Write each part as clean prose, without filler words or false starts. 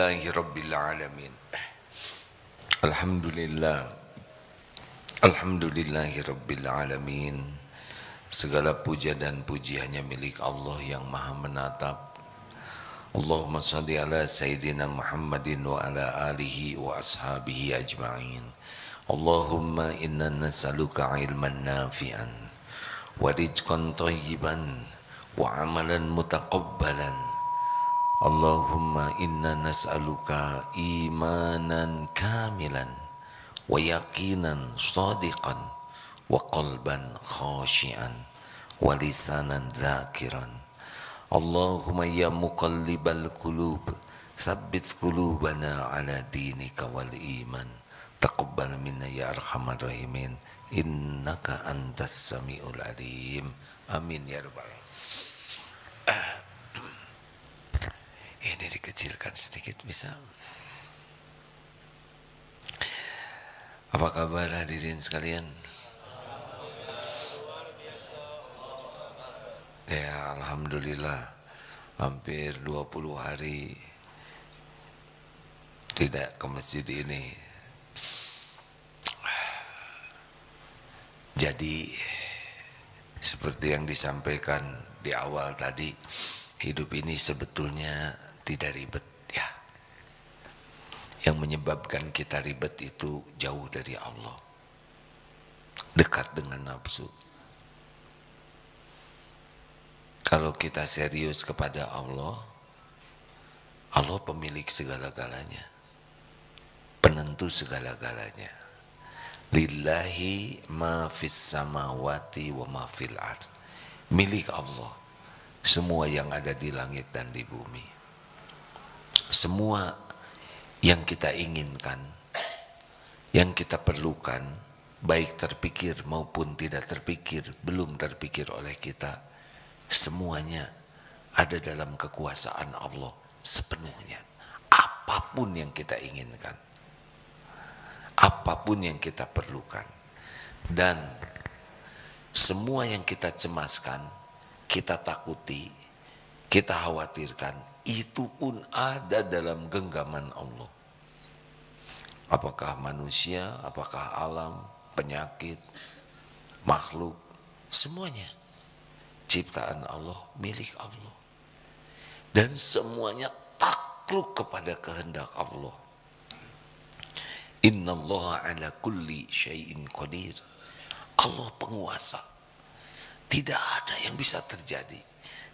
Alhamdulillahirabbil alamin. Alhamdulillahirabbil alamin. Segala puja dan puji hanya milik Allah yang Maha Menatap. Allahumma shalli ala sayyidina Muhammadin wa ala alihi wa ashabihi ajma'in. Allahumma inna nas'aluka ilman nafi'an wa rizqan thayyiban wa amalan mutaqabbalan. Allahumma inna nas'aluka imanan kamilan wa yaqinan shadiqan wa qalban khashi'an wa lisanan dzakiran. Allahumma ya muqallibal qulub tsabbit qulubana ala dinika wal iman. Taqabbal minna ya arhamar rahimin, innaka antas samiul alim. Amin ya rabbal alamin. Ini dikecilkan sedikit bisa. Apa kabar hadirin sekalian? Ya, alhamdulillah hampir 20 hari tidak ke masjid ini. Jadi seperti yang disampaikan di awal tadi, hidup ini sebetulnya tidak ribet ya. Yang menyebabkan kita ribet itu jauh dari Allah, dekat dengan nafsu. Kalau kita serius kepada Allah, Allah pemilik segala-galanya, penentu segala-galanya. Lillahi ma fis samawati wa ma fil ard. Milik Allah semua yang ada di langit dan di bumi. Semua yang kita inginkan, yang kita perlukan, baik terpikir maupun tidak terpikir, belum terpikir oleh kita, semuanya ada dalam kekuasaan Allah sepenuhnya. Apapun yang kita inginkan, apapun yang kita perlukan, dan semua yang kita cemaskan, kita takuti, kita khawatirkan, itu pun ada dalam genggaman Allah. Apakah manusia, apakah alam, penyakit, makhluk, semuanya ciptaan Allah, milik Allah. Dan semuanya takluk kepada kehendak Allah. Innallaha ala kulli syai'in qadir. Allah penguasa. Tidak ada yang bisa terjadi.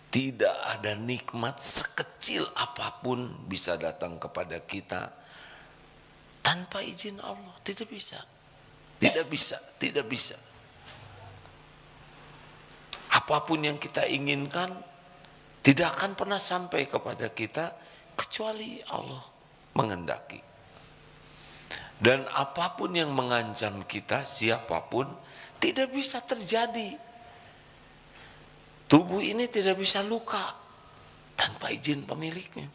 Tidak ada nikmat sekecil apapun bisa datang kepada kita tanpa izin Allah. Tidak bisa. Tidak bisa, tidak bisa. Apapun yang kita inginkan tidak akan pernah sampai kepada kita kecuali Allah menghendaki. Dan apapun yang mengancam kita, siapapun, tidak bisa terjadi. Tubuh ini tidak bisa luka tanpa izin pemiliknya.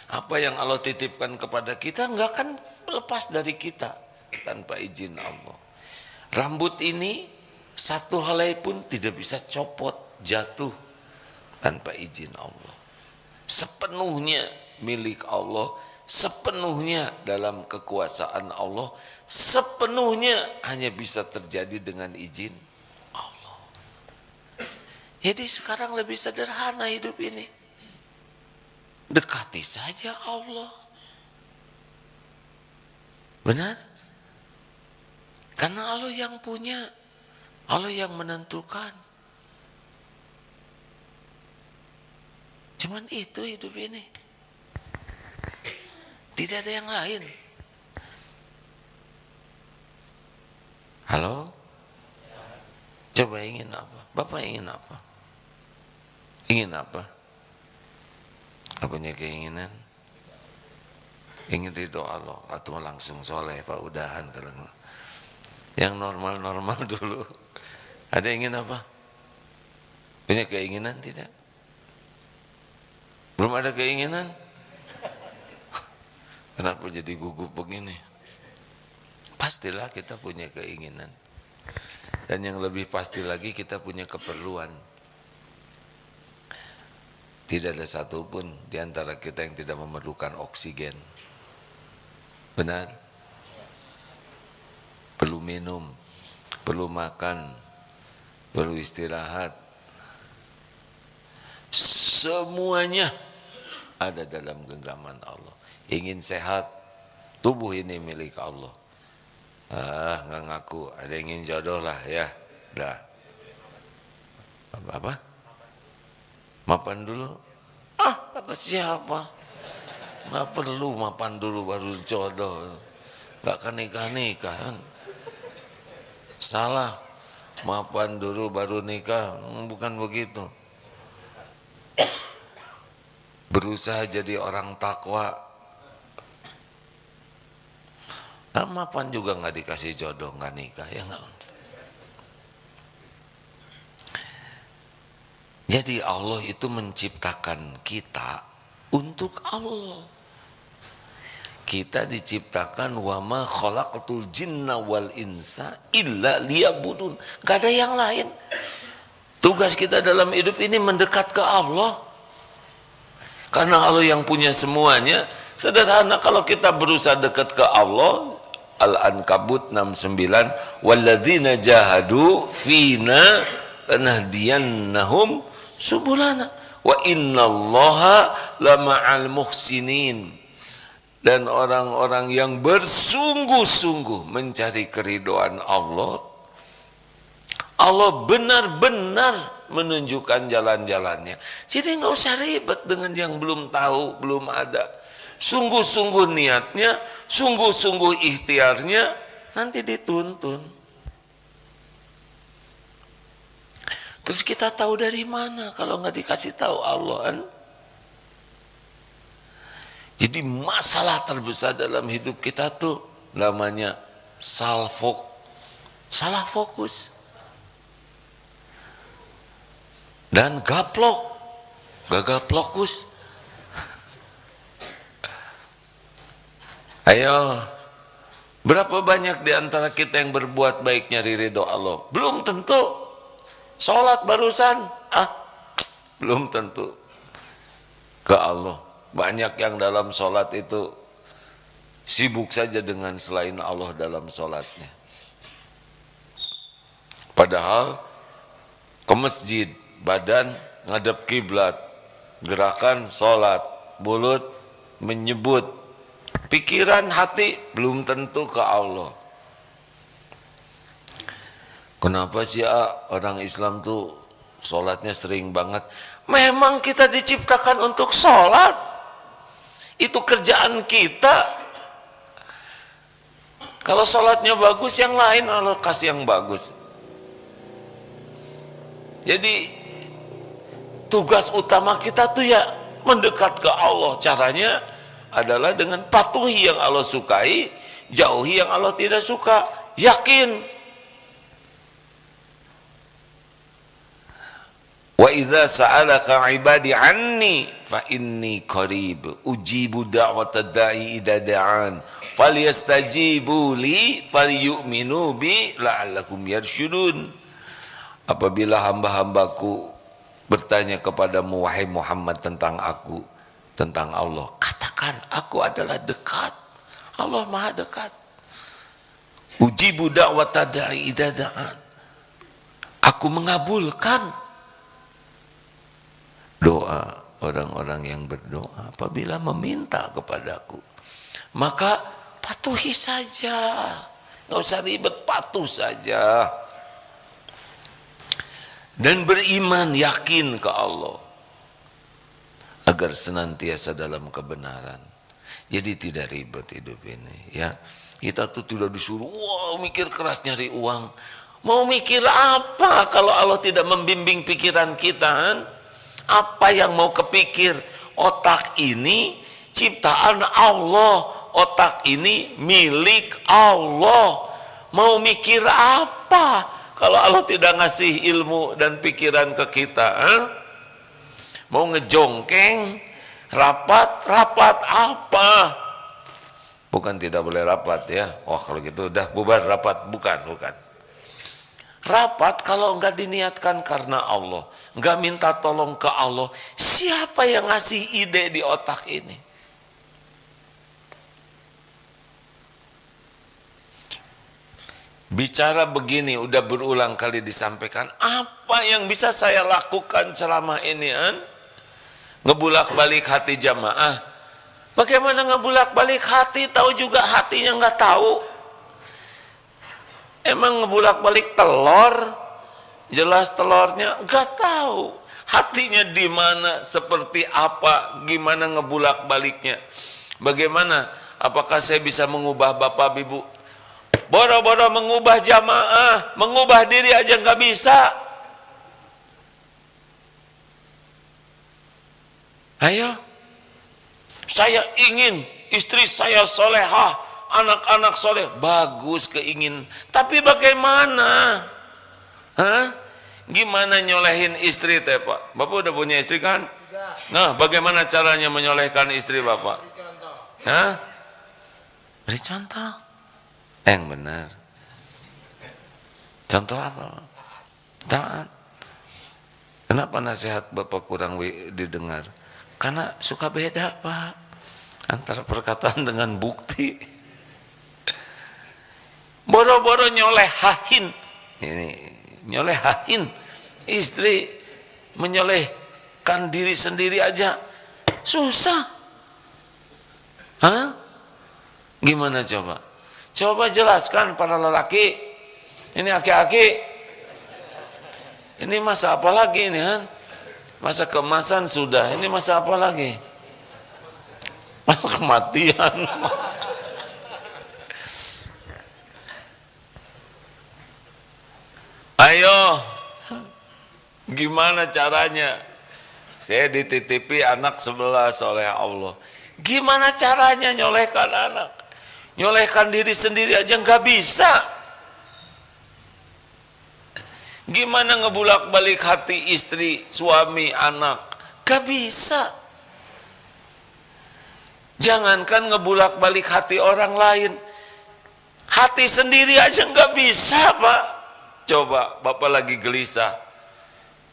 Apa yang Allah titipkan kepada kita nggak akan lepas dari kita tanpa izin Allah. Rambut ini satu helai pun tidak bisa copot, jatuh tanpa izin Allah. Sepenuhnya milik Allah, sepenuhnya dalam kekuasaan Allah, sepenuhnya hanya bisa terjadi dengan izin Allah. Jadi sekarang lebih sederhana hidup ini. Dekati saja Allah. Benar? Karena Allah yang punya, Allah yang menentukan. Cuman itu hidup ini. Tidak ada yang lain. Halo? Coba ingin apa? Bapak ingin apa? Ingin apa? Apa punya keinginan? Ingin ridho Allah atau langsung soleh, Pak, udahan kalau yang normal-normal dulu. Ada ingin apa? Punya keinginan tidak? Belum ada keinginan? Kenapa jadi gugup begini? Pastilah kita punya keinginan. Dan yang lebih pasti lagi kita punya keperluan. Tidak ada satupun di antara kita yang tidak memerlukan oksigen. Benar? Perlu minum, perlu makan, perlu istirahat. Semuanya ada dalam genggaman Allah. Ingin sehat, tubuh ini milik Allah. Nggak ngaku, ada yang ingin jodoh lah ya. Dah. Apa? Mapan dulu. Kata siapa? Nggak perlu mapan dulu baru jodoh. Nggak akan nikah kan? Salah. Mapan dulu baru nikah. Bukan begitu. Berusaha jadi orang takwa. Mapan juga nggak dikasih jodoh, nggak nikah ya nggak. Jadi Allah itu menciptakan kita untuk Allah. Kita diciptakan wa ma khalaqatul jinna wal insa illa liya'budun. Gak ada yang lain. Tugas kita dalam hidup ini mendekat ke Allah. Karena Allah yang punya semuanya. Sederhana, kalau kita berusaha dekat ke Allah, Al-Ankabut 69, walladzina jahadu fina lanahdiyannahum subulana wa innallaha lama'al muhsinin. Dan orang-orang yang bersungguh-sungguh mencari keridhaan Allah, Allah benar-benar menunjukkan jalan-jalannya. Jadi nggak usah ribet dengan yang belum tahu, belum ada. Sungguh-sungguh niatnya, sungguh-sungguh ikhtiarnya, nanti dituntun. Terus kita tahu dari mana kalau nggak dikasih tahu Allah kan? Jadi masalah terbesar dalam hidup kita tuh namanya salah fokus dan gagal fokus. Ayo, berapa banyak di antara kita yang berbuat baik nyari ridho Allah? Belum tentu. Sholat barusan, belum tentu ke Allah. Banyak yang dalam sholat itu sibuk saja dengan selain Allah dalam sholatnya. Padahal ke masjid, badan ngadep kiblat, gerakan sholat, mulut menyebut, pikiran hati belum tentu ke Allah. Kenapa sih orang Islam tuh sholatnya sering banget? Memang kita diciptakan untuk sholat. Itu kerjaan kita. Kalau sholatnya bagus, yang lain Allah kasih yang bagus. Jadi tugas utama kita tuh ya mendekat ke Allah. Caranya adalah dengan patuhi yang Allah sukai, jauhi yang Allah tidak suka. Yakin. Wa idza sa'alaka 'ibadi 'anni fa inni qarib ujibu da'watad da'i idza da'an falyastajibu li falyu'minu bi la'allakum yarsyudun. Apabila hamba-hambaku bertanya kepadamu wahai Muhammad tentang aku, tentang Allah, katakan aku adalah dekat. Allah Maha dekat. Ujibu da'watad da'i idza da'an. Aku mengabulkan doa orang-orang yang berdoa apabila meminta kepadaku. Maka patuhi saja, nggak usah ribet, patuh saja. Dan beriman, yakin ke Allah agar senantiasa dalam kebenaran. Jadi tidak ribet hidup ini ya. Kita tuh tidak disuruh mikir keras nyari uang. Mau mikir apa kalau Allah tidak membimbing pikiran kita kan? Apa yang mau kepikir? Otak ini ciptaan Allah, otak ini milik Allah. Mau mikir apa kalau Allah tidak ngasih ilmu dan pikiran ke kita? Mau ngejongkeng, rapat apa? Bukan tidak boleh rapat ya. Wah kalau gitu udah bubar rapat, bukan. Rapat kalau enggak diniatkan karena Allah, enggak minta tolong ke Allah, siapa yang ngasih ide di otak ini? Bicara begini udah berulang kali disampaikan, apa yang bisa saya lakukan selama ini? Ngebulak-balik hati jamaah. Bagaimana ngebulak-balik hati, tahu juga hatinya nggak tahu. Emang ngebulak-balik telur, jelas telurnya nggak tahu. Hatinya di mana, seperti apa, gimana ngebulak-baliknya. Bagaimana? Apakah saya bisa mengubah bapak ibu? Boro-boro mengubah jamaah, mengubah diri aja nggak bisa. Ayo, saya ingin istri saya solehah, anak-anak soleh, bagus keingin. Tapi bagaimana? Gimana nyolehin istri teh Pak? Bapak udah punya istri kan? Nah, bagaimana caranya menyolehkan istri Bapak? Beri contoh. Beri contoh. Yang benar. Contoh apa? Taat. Kenapa nasihat Bapak kurang didengar? Karena suka beda Pak antara perkataan dengan bukti. Boro-boro nyolehahin, ini nyolehahin istri, menyolehkan diri sendiri aja susah. Gimana coba? Coba jelaskan para lelaki. Ini aki-aki. Ini masa apa lagi ini kan? Masa keemasan sudah. Ini masa apa lagi? Masa kematian. Ayo. Gimana caranya? Saya dititipi anak 11 oleh Allah. Gimana caranya nyolehkan anak? Nyolehkan diri sendiri aja nggak bisa. Gimana ngebulak-balik hati istri, suami, anak? Gak bisa. Jangankan ngebulak-balik hati orang lain, hati sendiri aja nggak bisa Pak. Coba Bapak lagi gelisah,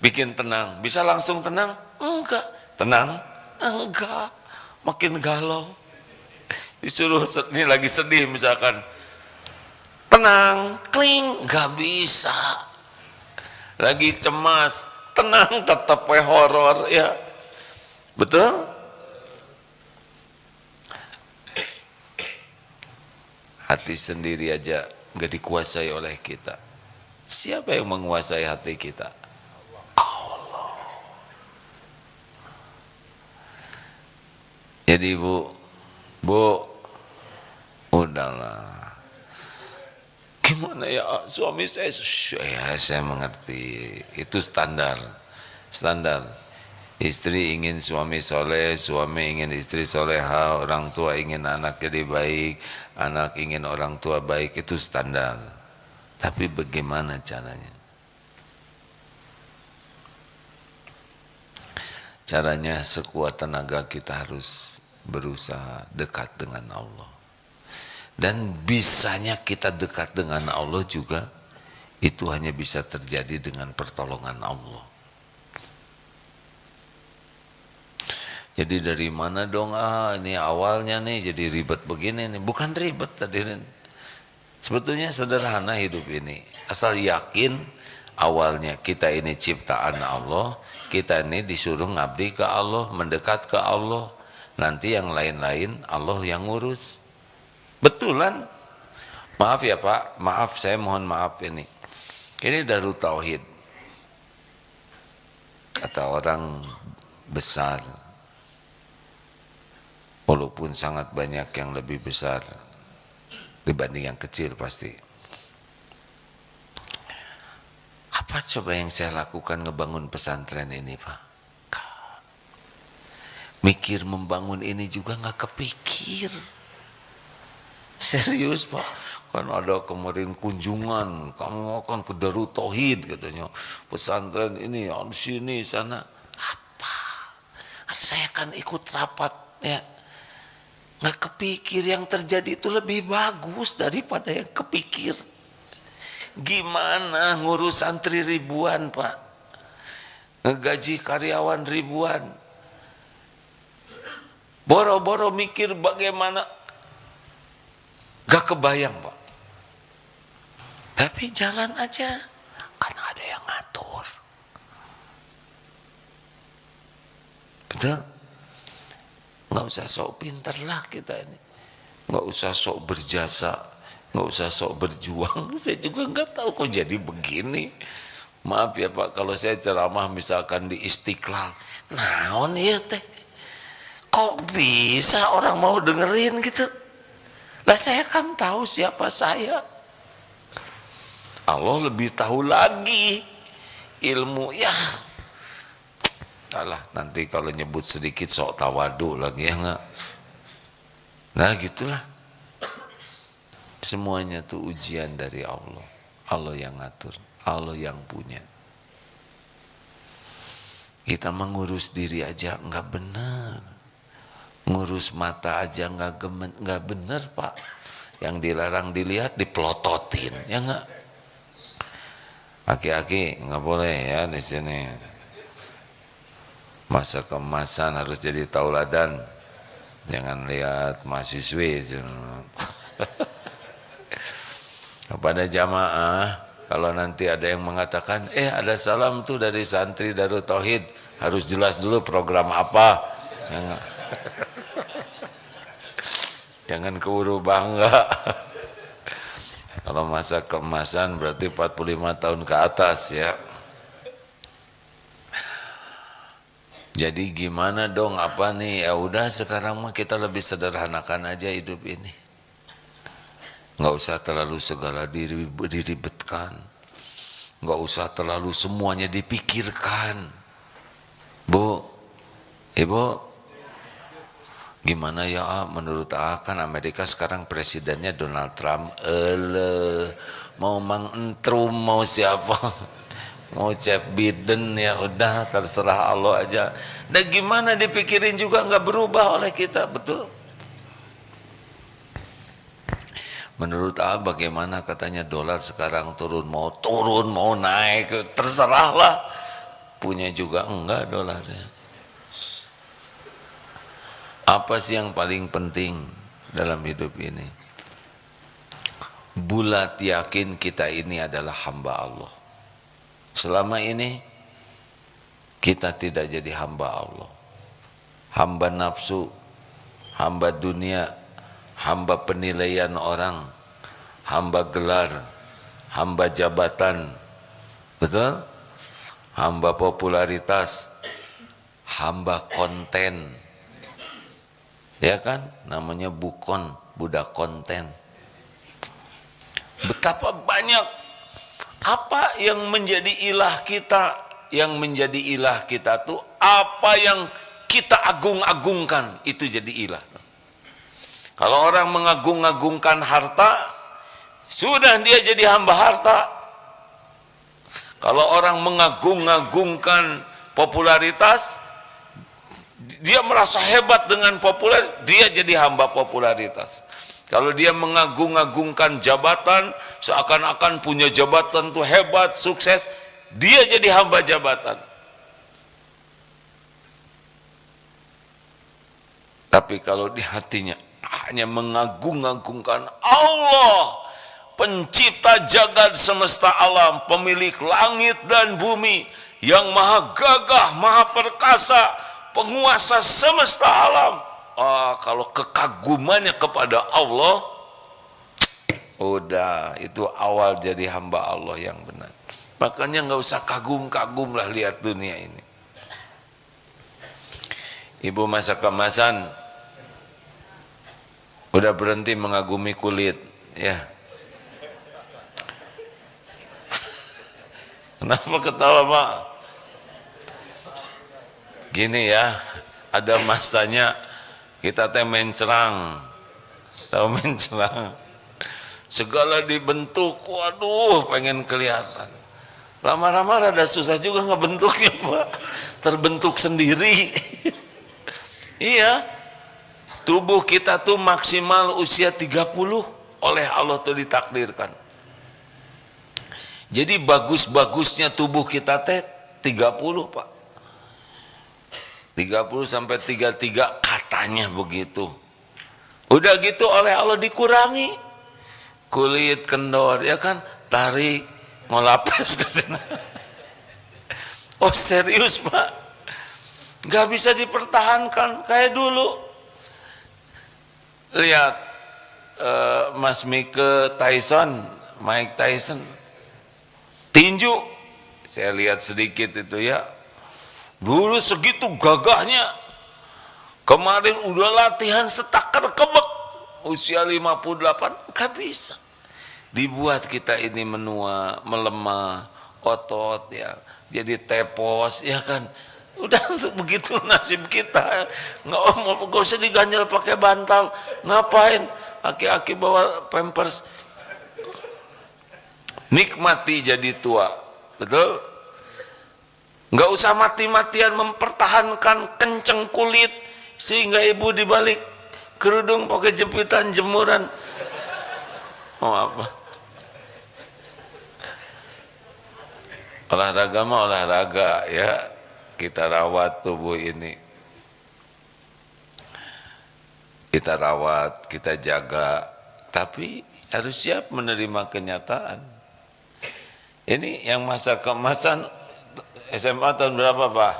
bikin tenang, bisa langsung tenang? Enggak. Tenang? Enggak. Makin galau. Disuruh ini lagi sedih misalkan, tenang, kling, nggak bisa. Lagi cemas, tenang, tetap horor ya, betul? Hati sendiri aja nggak dikuasai oleh kita. Siapa yang menguasai hati kita? Allah. Jadi Bu, udahlah. Gimana ya suami saya? Ya saya mengerti. Itu standar. Istri ingin suami soleh, suami ingin istri soleha, orang tua ingin anak jadi baik, anak ingin orang tua baik, itu standar. Tapi bagaimana caranya? Caranya sekuat tenaga kita harus berusaha dekat dengan Allah. Dan bisanya kita dekat dengan Allah juga itu hanya bisa terjadi dengan pertolongan Allah. Jadi dari mana dong ini awalnya nih jadi ribet begini nih? Bukan ribet tadi. Sebetulnya sederhana hidup ini. Asal yakin awalnya kita ini ciptaan Allah, kita ini disuruh ngabdi ke Allah, mendekat ke Allah. Nanti yang lain-lain Allah yang ngurus. Betulan. Maaf ya Pak, maaf saya mohon maaf ini. Ini Darut Tauhid. Kata orang besar, walaupun sangat banyak yang lebih besar dibanding yang kecil pasti. Apa coba yang saya lakukan ngebangun pesantren ini Pak? Mikir membangun ini juga nggak kepikir. Serius Pak, kan ada kemarin kunjungan, kamu akan ke Darut Tauhid katanya, pesantren ini di sini sana. Apa? Saya kan ikut rapat ya, nggak kepikir yang terjadi itu lebih bagus daripada yang kepikir. Gimana ngurus santri ribuan, Pak? Ngegaji karyawan ribuan. Boro-boro mikir bagaimana. Gak kebayang, Pak. Tapi jalan aja. Karena ada yang ngatur. Betul? Nggak usah sok pinter lah kita ini. Nggak usah sok berjasa. Nggak usah sok berjuang. Saya juga nggak tahu kok jadi begini. Maaf ya Pak, kalau saya ceramah misalkan di Istiqlal. Naon ya teh? Kok bisa orang mau dengerin gitu? Lah saya kan tahu siapa saya. Allah lebih tahu lagi. Ilmu ya. Alah, nanti kalau nyebut sedikit sok tawadu lagi ya enggak. Nah gitulah. Semuanya tuh ujian dari Allah. Allah yang ngatur, Allah yang punya. Kita mengurus diri aja enggak benar. Ngurus mata aja enggak benar, Pak. Yang dilarang dilihat dipelototin, ya enggak? Aki-aki enggak boleh ya di sini. Masa kemasan harus jadi tauladan. Jangan lihat mahasiswi. Kepada jamaah, kalau nanti ada yang mengatakan, ada salam tuh dari santri Darut Tauhid, harus jelas dulu program apa. Ya, jangan keburu bangga. Kalau masa keemasan berarti 45 tahun ke atas ya. Jadi gimana dong, apa nih? Ya udah sekarang mah kita lebih sederhanakan aja hidup ini. Nggak usah terlalu segala diribetkan. Nggak usah terlalu semuanya dipikirkan. Bu, Ibu, gimana ya menurut kan Amerika sekarang presidennya Donald Trump. Mau Mang Entrum, mau siapa? Mau Joe Biden, ya udah terserah Allah aja. Dan gimana dipikirin juga nggak berubah oleh kita, betul? Menurut bagaimana katanya dolar sekarang turun mau naik, terserahlah. Punya juga enggak dolarnya. Apa sih yang paling penting dalam hidup ini? Bulat yakin kita ini adalah hamba Allah. Selama ini kita tidak jadi hamba Allah. Hamba nafsu, hamba dunia, hamba penilaian orang, hamba gelar, hamba jabatan, betul? Hamba popularitas, hamba konten, ya kan? Namanya bukon, budak konten. Betapa banyak. Apa yang menjadi ilah kita? Yang menjadi ilah kita tuh apa yang kita agung-agungkan, itu jadi ilah. Kalau orang mengagung-agungkan harta, sudah dia jadi hamba harta. Kalau orang mengagung-agungkan popularitas, dia merasa hebat dengan popularitas, dia jadi hamba popularitas. Kalau dia mengagung-agungkan jabatan, seakan-akan punya jabatan tuh hebat, sukses, dia jadi hamba jabatan. Tapi kalau di hatinya hanya mengagung-agungkan Allah, pencipta jagat semesta alam, pemilik langit dan bumi, yang maha gagah, maha perkasa, penguasa semesta alam. Kalau kekagumannya kepada Allah, udah itu awal jadi hamba Allah yang benar. Makanya nggak usah kagum-kagum lah lihat dunia ini. Ibu masa kemasan udah berhenti mengagumi kulit, ya. Kenapa ketawa, Pak? Gini ya, ada masanya kita teh mencerang, tahu mencerang, segala dibentuk, waduh pengen kelihatan. Lama-lama rada susah juga ngebentuknya, Pak. Terbentuk sendiri. Iya, tubuh kita tuh maksimal usia 30 oleh Allah tuh ditakdirkan. Jadi bagus-bagusnya tubuh kita teh 30 Pak. 30 sampai 33 katanya begitu. Udah gitu oleh Allah dikurangi. Kulit kendor ya kan, tarik, ngelapes ke sana. Oh serius Pak, nggak bisa dipertahankan kayak dulu. Lihat Mas Mike Tyson, tinju, saya lihat sedikit itu ya. Dulu segitu gagahnya, kemarin udah latihan setakar kebek, usia 58, nggak bisa. Dibuat kita ini menua, melemah, otot ya, jadi tepos ya kan. Udah begitu nasib kita, nggak usah diganjel pakai bantal. Ngapain aki-aki bawa pampers? Nikmati jadi tua, betul? Nggak usah mati-matian mempertahankan kenceng kulit sehingga ibu dibalik kerudung pakai jepitan jemuran. Mau apa? Olahraga mah olahraga ya, kita rawat tubuh ini, kita rawat, kita jaga, tapi harus siap menerima kenyataan. Ini yang masa keemasan SMA tahun berapa Pak?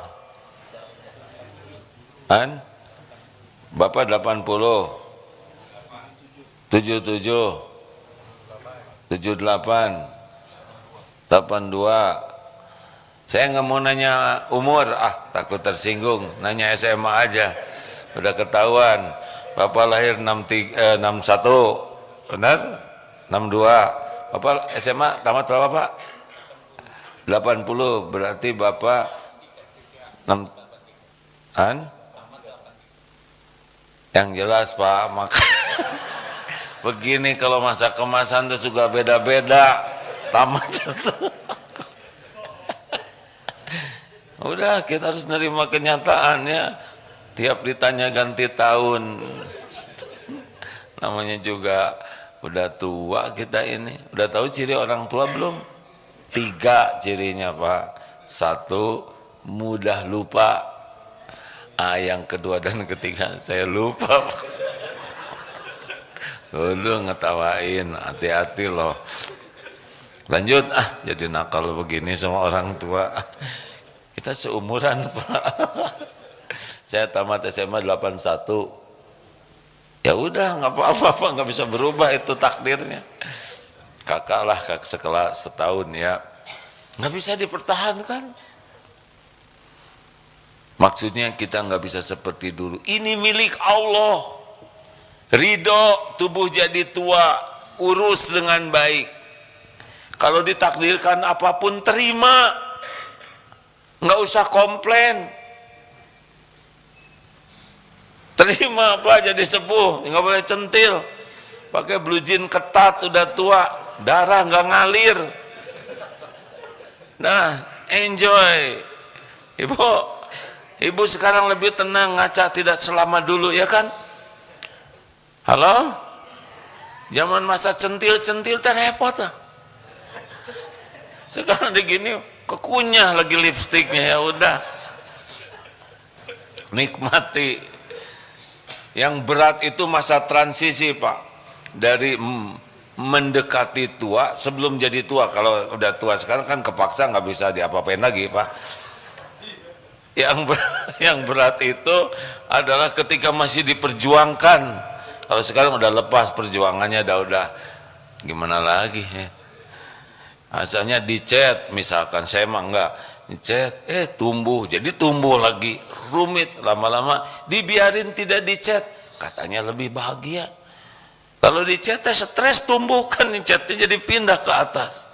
Bapak 80, 77, 78, 82. Saya nggak mau nanya umur, takut tersinggung, nanya SMA aja, udah ketahuan. Bapak lahir 61, benar? 62. Bapak SMA tamat berapa Pak? 80, berarti Bapak 6 yang jelas Pak, maka begini kalau masa kemasan itu juga beda-beda tamat itu. Udah kita harus nerima kenyataan ya, tiap ditanya ganti tahun, namanya juga udah tua kita ini. Udah tahu ciri orang tua belum? 3 cirinya Pak. 1, mudah lupa. Yang kedua dan ketiga saya lupa. Dulu ngetawain, hati-hati loh. Lanjut, jadi nakal begini sama orang tua. Kita seumuran Pak. Saya tamat SMA 81. Ya udah nggak apa-apa, nggak bisa berubah itu takdirnya. Kakak lah, kakak sekelas setahun ya, nggak bisa dipertahankan. Maksudnya kita nggak bisa seperti dulu. Ini milik Allah. Ridho tubuh jadi tua, urus dengan baik. Kalau ditakdirkan apapun terima. Nggak usah komplain, terima Pak jadi sepuh, nggak boleh centil, pakai blue jean ketat, udah tua, darah nggak ngalir. Nah, enjoy. Ibu sekarang lebih tenang, ngaca tidak selama dulu ya kan? Halo, zaman masa centil-centil terrepot lah. Sekarang begini kekunyah lagi lipstiknya, ya udah nikmati. Yang berat itu masa transisi Pak, dari mendekati tua sebelum jadi tua. Kalau udah tua sekarang kan kepaksa, nggak bisa diapa-apain lagi Pak. Yang berat itu adalah ketika masih diperjuangkan. Kalau sekarang udah lepas perjuangannya, udah gimana lagi ya. Asalnya dicet, misalkan saya mah enggak dicet, tumbuh, jadi tumbuh lagi, rumit, lama-lama dibiarin tidak dicet, katanya lebih bahagia. Kalau dicet stres, tumbuh kan, dicetnya jadi pindah ke atas.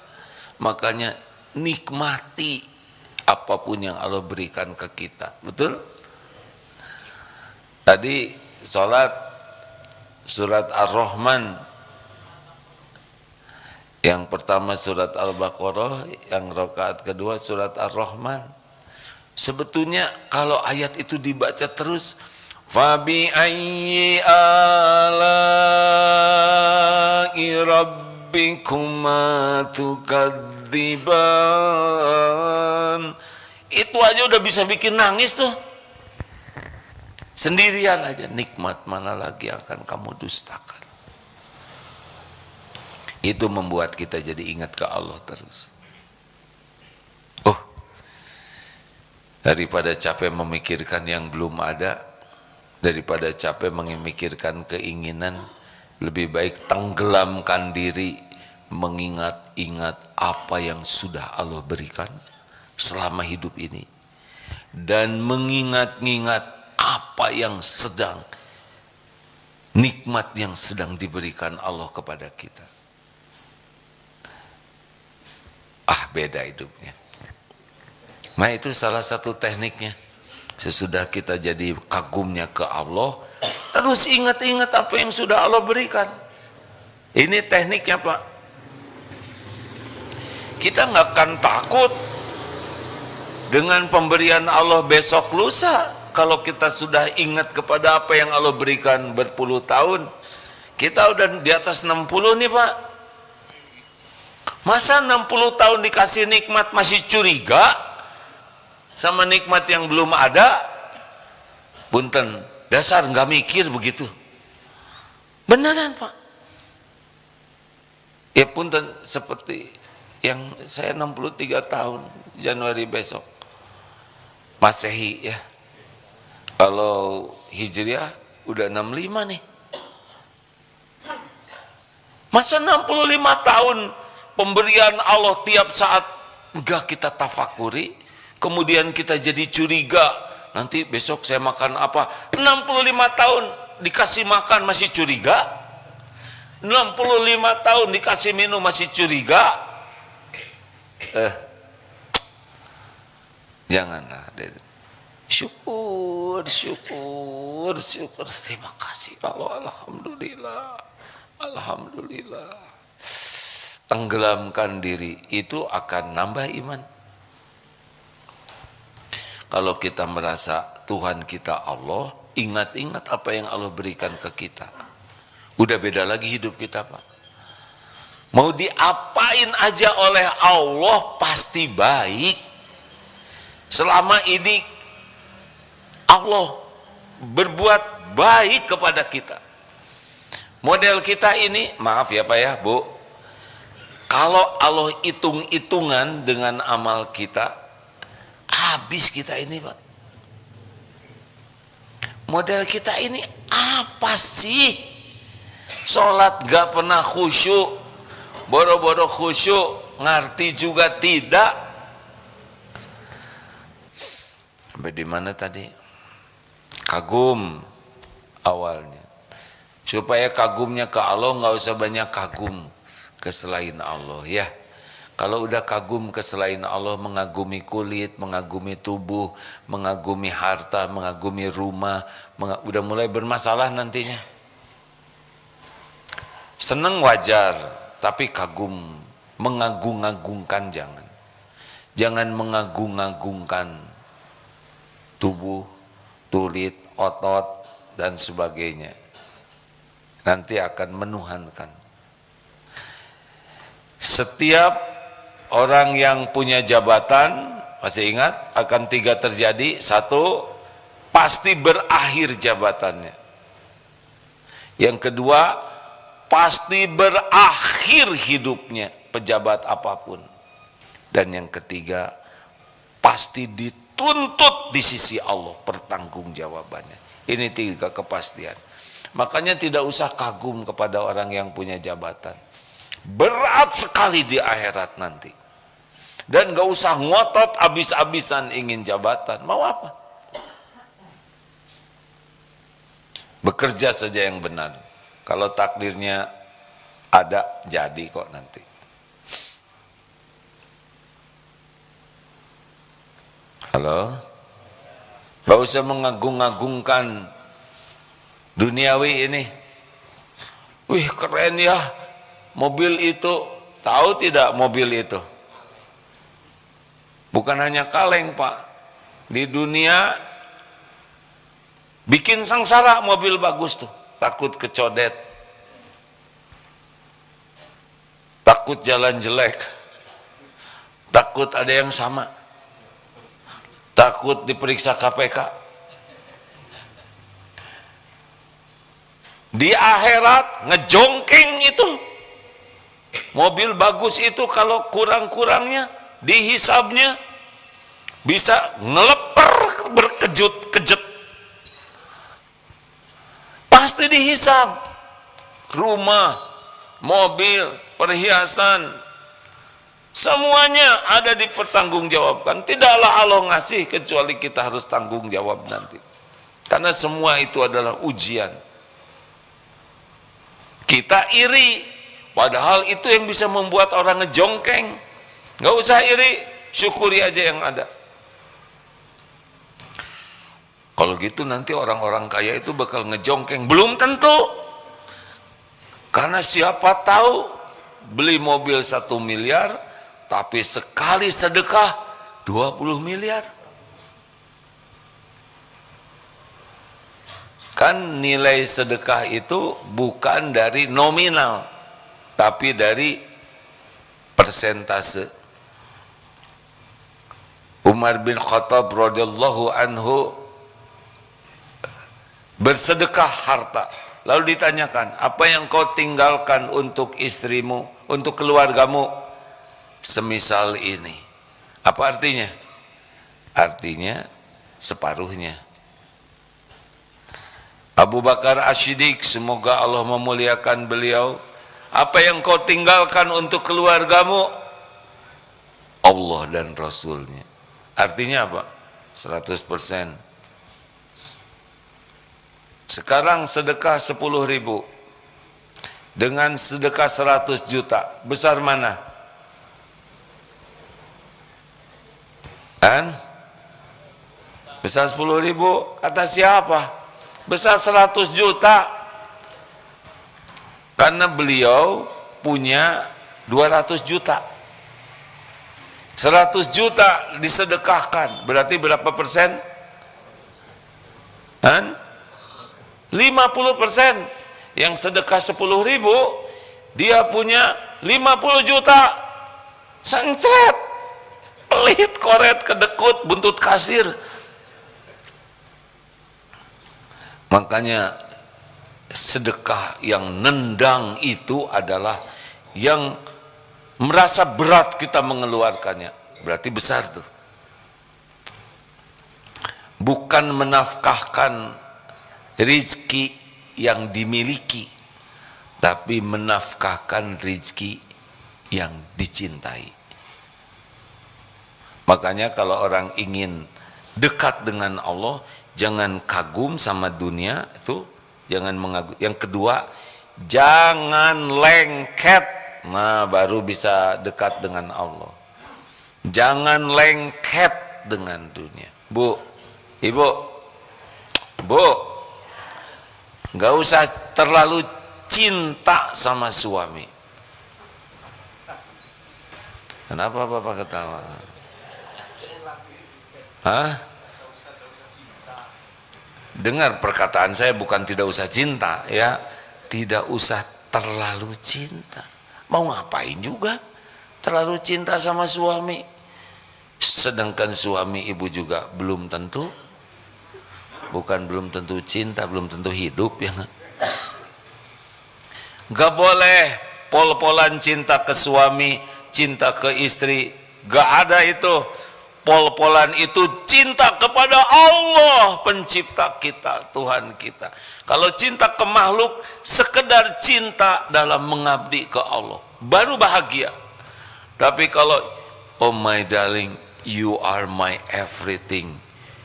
Makanya nikmati apapun yang Allah berikan ke kita, betul? Tadi sholat surat Ar-Rahman. Yang pertama surat Al-Baqarah, yang rakaat kedua surat Ar-Rahman. Sebetulnya kalau ayat itu dibaca terus, fabi ayyi ala'i rabbikuma tukadzibani, mukdziban. Itu aja udah bisa bikin nangis tuh. Sendirian aja, nikmat mana lagi akan kamu dustakan. Itu membuat kita jadi ingat ke Allah terus. Oh, daripada capek memikirkan yang belum ada, daripada capek memikirkan keinginan, lebih baik tenggelamkan diri mengingat-ingat apa yang sudah Allah berikan selama hidup ini, dan mengingat-ingat apa yang sedang, nikmat yang sedang diberikan Allah kepada kita. Beda hidupnya. Nah, itu salah satu tekniknya. Sesudah kita jadi kagumnya ke Allah, terus ingat-ingat apa yang sudah Allah berikan. Ini tekniknya, Pak. Kita nggak akan takut dengan pemberian Allah besok lusa kalau kita sudah ingat kepada apa yang Allah berikan berpuluh tahun. Kita udah di atas 60 nih, Pak. Masa 60 tahun dikasih nikmat masih curiga sama nikmat yang belum ada? Punten, dasar nggak mikir begitu. Beneran, Pak. Ya punten, seperti yang saya 63 tahun Januari besok. Masehi ya. Kalau Hijriah udah 65 nih. Masa 65 tahun pemberian Allah tiap saat enggak kita tafakuri, kemudian kita jadi curiga, nanti besok saya makan apa? 65 tahun dikasih makan masih curiga, 65 tahun dikasih minum masih curiga. Janganlah. Syukur, terima kasih Allah, alhamdulillah. Tenggelamkan diri, itu akan nambah iman. Kalau kita merasa Tuhan kita Allah, ingat-ingat apa yang Allah berikan ke kita, udah beda lagi hidup kita, Pak. Mau diapain aja oleh Allah pasti baik, selama ini Allah berbuat baik kepada kita. Model kita ini, maaf ya Pak ya Bu, kalau Allah hitung-hitungan dengan amal kita, habis kita ini, Pak. Model kita ini apa sih? Sholat gak pernah khusyuk, boro-boro khusyuk, ngerti juga tidak. Sampai di mana tadi? Kagum awalnya. Supaya kagumnya ke Allah, nggak usah banyak kagum ke selain Allah ya. Kalau udah kagum ke selain Allah, mengagumi kulit, mengagumi tubuh, mengagumi harta, mengagumi rumah, udah mulai bermasalah nantinya. Seneng wajar, tapi kagum, mengagung-agungkan jangan. Jangan mengagung-agungkan tubuh, kulit, otot, dan sebagainya. Nanti akan menuhankan. Setiap orang yang punya jabatan, masih ingat, akan 3 terjadi. 1, pasti berakhir jabatannya. Yang kedua, pasti berakhir hidupnya, pejabat apapun. Dan yang ketiga, pasti dituntut di sisi Allah pertanggungjawabannya. Ini 3 kepastian. Makanya tidak usah kagum kepada orang yang punya jabatan. Berat sekali di akhirat nanti. Dan gak usah ngotot abis-abisan ingin jabatan. Mau apa? Bekerja saja yang benar. Kalau takdirnya ada, jadi kok nanti. Halo? Gak usah mengagung-agungkan duniawi ini. Wih, keren ya mobil itu. Tahu tidak mobil itu? Bukan hanya kaleng, Pak. Di dunia bikin sengsara mobil bagus tuh. Takut kecodet, takut jalan jelek, takut ada yang sama, takut diperiksa KPK. Di akhirat ngejongking itu, mobil bagus itu kalau kurang-kurangnya dihisabnya bisa ngeleper berkejut-kejet. Pasti dihisab. Rumah, mobil, perhiasan, semuanya ada dipertanggungjawabkan. Tidaklah Allah ngasih kecuali kita harus tanggung jawab nanti. Karena semua itu adalah ujian. Kita iri, padahal itu yang bisa membuat orang ngejongkeng. Gak usah iri, syukuri aja yang ada. Kalau gitu nanti orang-orang kaya itu bakal ngejongkeng. Belum tentu. Karena siapa tahu beli mobil 1 miliar, tapi sekali sedekah 20 miliar. Kan nilai sedekah itu bukan dari nominal, tapi dari persentase. Umar bin Khattab radhiyallahu anhu bersedekah harta, lalu ditanyakan, apa yang kau tinggalkan untuk istrimu, untuk keluargamu? Semisal ini. Apa artinya? Artinya separuhnya. Abu Bakar As-Siddiq, semoga Allah memuliakan beliau, apa yang kau tinggalkan untuk keluargamu? Allah dan Rasulnya. Artinya apa? 100%. Sekarang sedekah 10.000 dengan sedekah 100 juta, besar mana? Kan? Besar 10.000, kata siapa? Besar 100 juta. Karena beliau punya 200 juta. 100 juta disedekahkan, berarti berapa persen? Kan? 50%. Yang sedekah 10.000, dia punya 50 juta. Sangcet, pelit, koret, kedekut, buntut kasir. Makanya sedekah yang nendang itu adalah yang merasa berat kita mengeluarkannya. Berarti besar tuh. Bukan menafkahkan rizki yang dimiliki, tapi menafkahkan rizki yang dicintai. Makanya kalau orang ingin dekat dengan Allah, jangan kagum sama dunia itu, jangan mengagum. Yang kedua, jangan lengket, nah baru bisa dekat dengan Allah. Jangan lengket dengan dunia. Bu, ibu, bu, nggak usah terlalu cinta sama suami. Kenapa Bapak ketawa? Hah? Dengar perkataan saya, bukan tidak usah cinta ya. Tidak usah terlalu cinta. Mau ngapain juga terlalu cinta sama suami? Sedangkan suami ibu juga belum tentu. Bukan belum tentu cinta, belum tentu hidup ya. Gak boleh pol-polan cinta ke suami, cinta ke istri. Gak ada itu. Pol-polan itu cinta kepada Allah pencipta kita, Tuhan kita. Kalau cinta ke makhluk, sekedar cinta dalam mengabdi ke Allah, baru bahagia. Tapi kalau, oh my darling, you are my everything,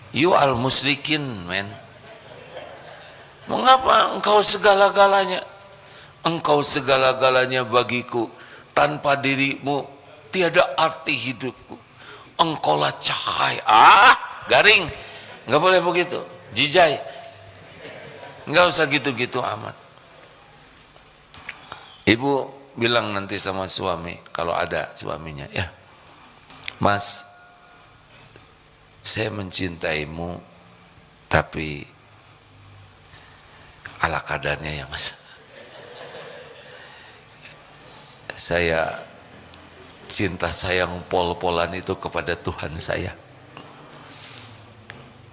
you are musyrikin, man. Mengapa engkau segala-galanya? Engkau segala-galanya bagiku. Tanpa dirimu tiada arti hidupku. Engkaulah cahaya. Garing, nggak boleh begitu. Jijai, nggak usah gitu-gitu amat. Ibu bilang nanti sama suami, kalau ada suaminya, ya Mas, saya mencintaimu, tapi ala kadarnya ya Mas. Saya cinta sayang pol-polan itu kepada Tuhan saya.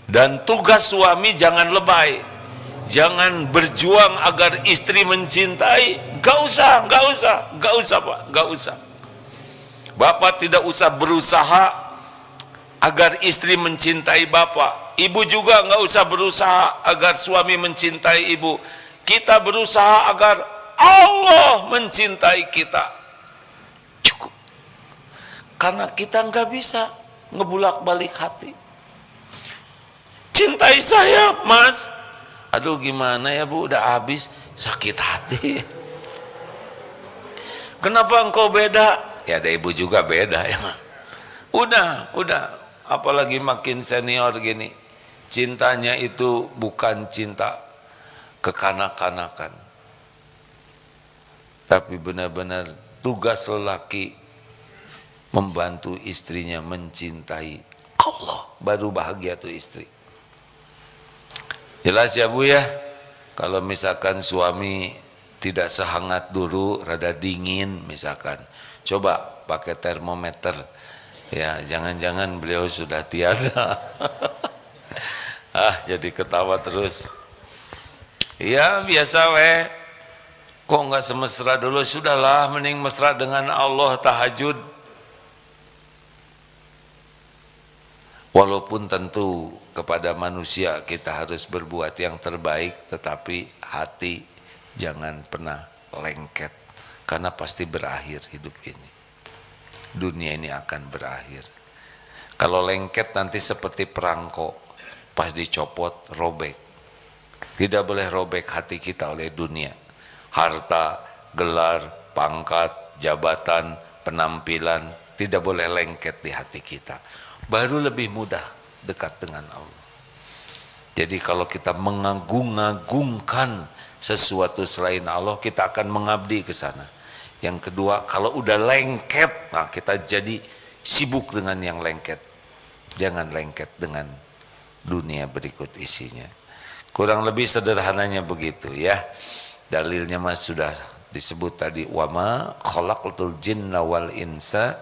Dan tugas suami jangan lebay, jangan berjuang agar istri mencintai. Gak usah Pak, gak usah. Bapak tidak usah berusaha agar istri mencintai bapak. Ibu juga gak usah berusaha agar suami mencintai ibu. Kita berusaha agar Allah mencintai kita. Cukup. Karena kita gak bisa ngebulak-balik hati. Cintai saya, Mas. Aduh, gimana ya Bu, udah habis, sakit hati. Kenapa engkau beda? Ya ada ibu juga beda ya. Udah. Apalagi makin senior gini. Cintanya itu bukan cinta kekanak-kanakan. Tapi benar-benar tugas lelaki membantu istrinya mencintai Allah. Baru bahagia tuh istri. Jelas ya Bu ya, kalau misalkan suami tidak sehangat dulu, rada dingin misalkan, coba pakai termometer, ya jangan-jangan beliau sudah tiada. Jadi ketawa terus. Ya biasa weh, kok nggak semesra dulu, sudahlah mending mesra dengan Allah tahajud. Walaupun tentu kepada manusia kita harus berbuat yang terbaik, tetapi hati jangan pernah lengket, karena pasti berakhir hidup ini. Dunia ini akan berakhir. Kalau lengket nanti seperti perangko, pas dicopot robek. Tidak boleh robek hati kita oleh dunia. Harta, gelar, pangkat, jabatan, penampilan tidak boleh lengket di hati kita. Baru lebih mudah dekat dengan Allah. Jadi kalau kita mengagung-agungkan sesuatu selain Allah, kita akan mengabdi ke sana. Yang kedua, kalau udah lengket, nah kita jadi sibuk dengan yang lengket. Jangan lengket dengan dunia berikut isinya. Kurang lebih sederhananya begitu ya. Dalilnya mas sudah disebut tadi, wama khalaqtul jinna wal insa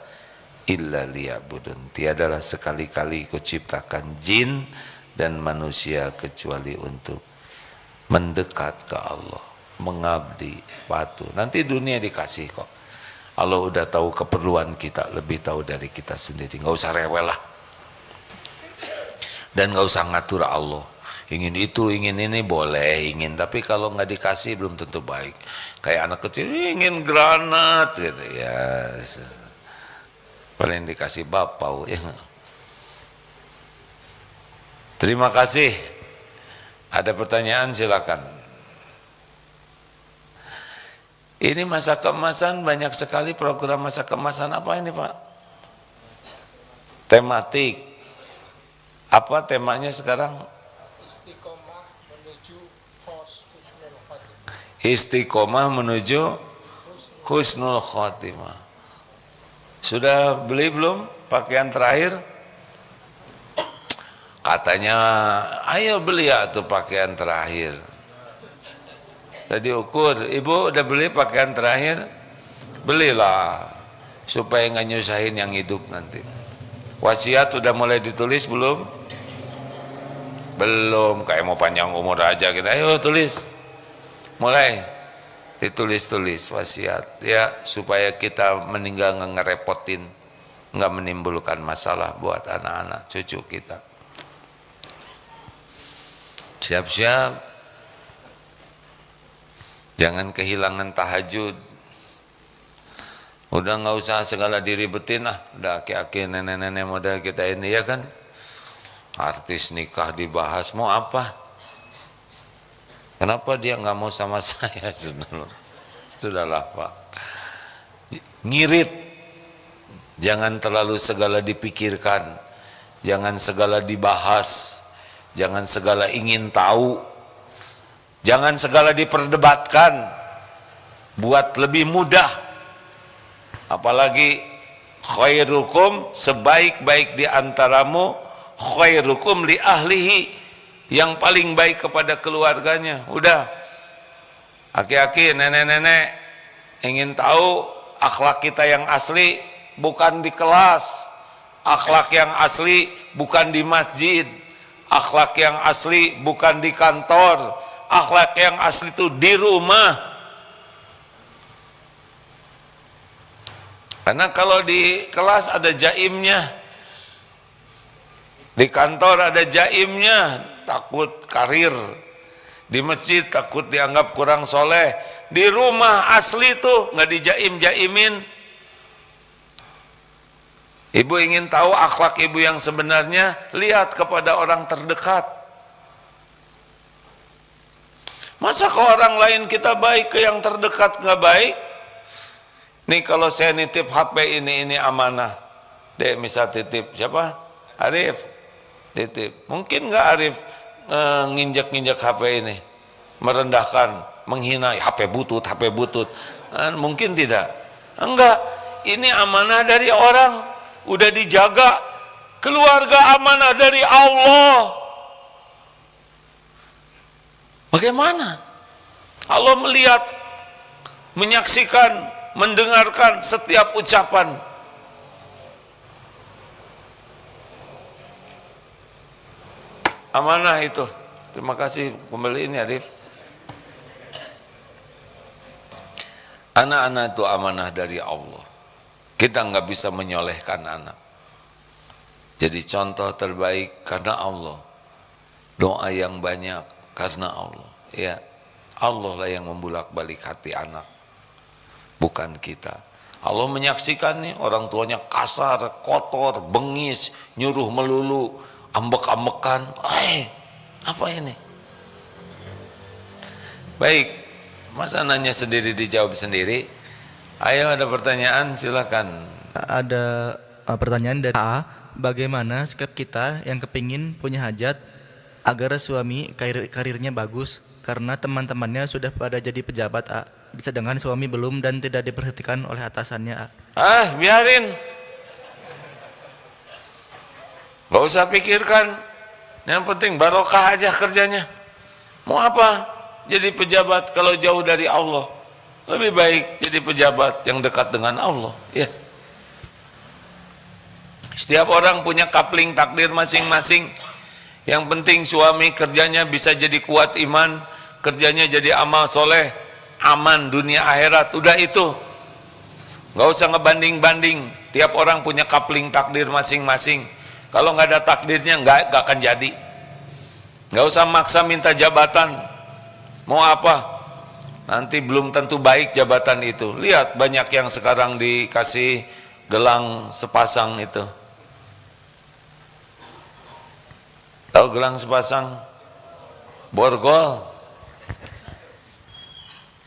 illa liya'budun. Tiadalah sekali-kali kuciptakan jin dan manusia kecuali untuk mendekat ke Allah, mengabdi, patuh. Nanti dunia dikasih kok. Allah udah tahu keperluan kita, lebih tahu dari kita sendiri. Nggak usah rewel lah. Dan nggak usah ngatur Allah. Ingin itu, ingin ini boleh, ingin. Tapi kalau nggak dikasih belum tentu baik. Kayak anak kecil ingin granat gitu ya. Paling dikasih bapau ya. Terima kasih. Ada pertanyaan silakan. Ini masa keemasan, banyak sekali program masa keemasan. Apa ini Pak? Tematik. Apa temanya sekarang? Istiqomah menuju husnul khotimah. Istiqomah menuju husnul khotimah. Sudah beli belum pakaian terakhir? Katanya ayo beli ya tuh pakaian terakhir. Tadi ukur, ibu udah beli pakaian terakhir? Belilah supaya nggak nyusahin yang hidup nanti. Wasiat udah mulai ditulis belum? Belum, kayak mau panjang umur aja kita. Ayo tulis, mulai ditulis-tulis wasiat ya, supaya kita meninggal nggak ngerepotin, nggak menimbulkan masalah buat anak-anak cucu kita. Siap-siap, jangan kehilangan tahajud. Udah nggak usah segala diribetin lah, udah aki-aki nenek-nenek model kita ini ya kan. Artis nikah dibahas, mau apa? Kenapa dia nggak mau sama saya? Sudahlah Pak. Ngirit, jangan terlalu segala dipikirkan, jangan segala dibahas, jangan segala ingin tahu, jangan segala diperdebatkan, buat lebih mudah. Apalagi khairukum, sebaik-baik di antaramu, khairukum li ahlihi, yang paling baik kepada keluarganya. Udah, aki-aki, nenek-nenek ingin tahu akhlak kita yang asli, bukan di kelas. Akhlak yang asli bukan di masjid. Akhlak yang asli bukan di kantor. Akhlak yang asli itu di rumah. Karena kalau di kelas ada jaimnya, di kantor ada jaimnya, takut karir. Di masjid takut dianggap kurang soleh. Di rumah asli tuh nggak dijaim-jaimin. Ibu ingin tahu akhlak ibu yang sebenarnya, lihat kepada orang terdekat. Masa ke orang lain kita baik, ke yang terdekat nggak baik? Nih kalau saya nitip HP ini amanah. Dek misal titip siapa? Arif titip. Mungkin nggak Arif nginjak-nginjak HP ini, merendahkan, menghina, HP butut, mungkin tidak. Enggak, ini amanah dari orang, udah dijaga. Keluarga amanah dari Allah. Bagaimana? Allah melihat, menyaksikan, mendengarkan setiap ucapan. Amanah itu. Terima kasih kembali ini Arif. Anak-anak itu amanah dari Allah. Kita nggak bisa menyolehkan anak. Jadi contoh terbaik karena Allah. Doa yang banyak karena Allah. Ya, Allah lah yang membulak-balik hati anak, bukan kita. Allah menyaksikan nih orang tuanya kasar, kotor, bengis, nyuruh melulu, ambek-ambekan. Apa ini? Baik, masa nanya sendiri dijawab sendiri? Ayo ada pertanyaan silakan. Ada pertanyaan dari A. Bagaimana sikap kita yang kepingin punya hajat agar suami karirnya bagus karena teman-temannya sudah pada jadi pejabat A, sedangkan suami belum dan tidak diperhatikan oleh atasannya A? Biarin, gak usah pikirkan. Yang penting barokah aja kerjanya. Mau apa jadi pejabat kalau jauh dari Allah? Lebih baik jadi pejabat yang dekat dengan Allah. Ya. Setiap orang punya kapling takdir masing-masing. Yang penting suami kerjanya bisa jadi kuat iman, kerjanya jadi amal soleh, aman dunia akhirat. Udah itu, gak usah ngebanding-banding. Tiap orang punya kapling takdir masing-masing. Kalau nggak ada takdirnya nggak akan jadi. Nggak usah maksa minta jabatan. Mau apa? Nanti belum tentu baik jabatan itu. Lihat banyak yang sekarang dikasih gelang sepasang itu. Tahu gelang sepasang? Borgol.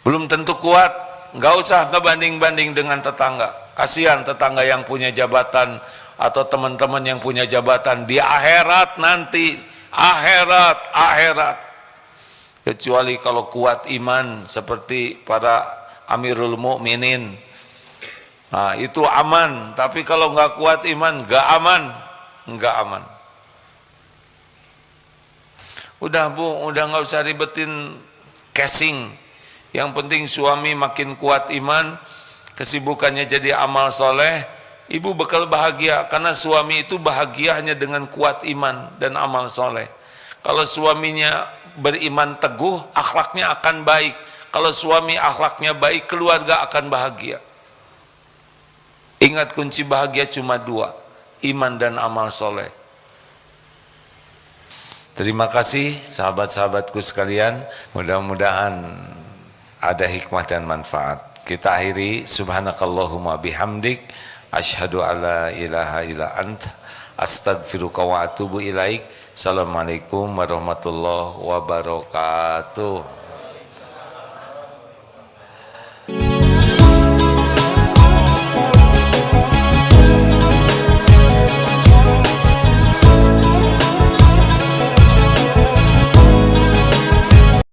Belum tentu kuat. Nggak usah ngebanding-banding dengan tetangga. Kasihan tetangga yang punya jabatan atau teman-teman yang punya jabatan di akhirat nanti, akhirat. Kecuali kalau kuat iman seperti para Amirul Mukminin, nah itu aman. Tapi kalau nggak kuat iman, nggak aman. Udah Bu, udah nggak usah ribetin casing. Yang penting suami makin kuat iman, kesibukannya jadi amal soleh. Ibu bakal bahagia karena suami itu bahagia hanya dengan kuat iman dan amal soleh. Kalau suaminya beriman teguh, akhlaknya akan baik. Kalau suami akhlaknya baik, keluarga akan bahagia. Ingat kunci bahagia cuma 2, iman dan amal soleh. Terima kasih sahabat-sahabatku sekalian. Mudah-mudahan ada hikmah dan manfaat. Kita akhiri, subhanakallahumma bihamdik, asyhadu alla ilaha illa anta, astaghfiruka wa atubu ilaik. Assalamualaikum warahmatullahi wabarakatuh.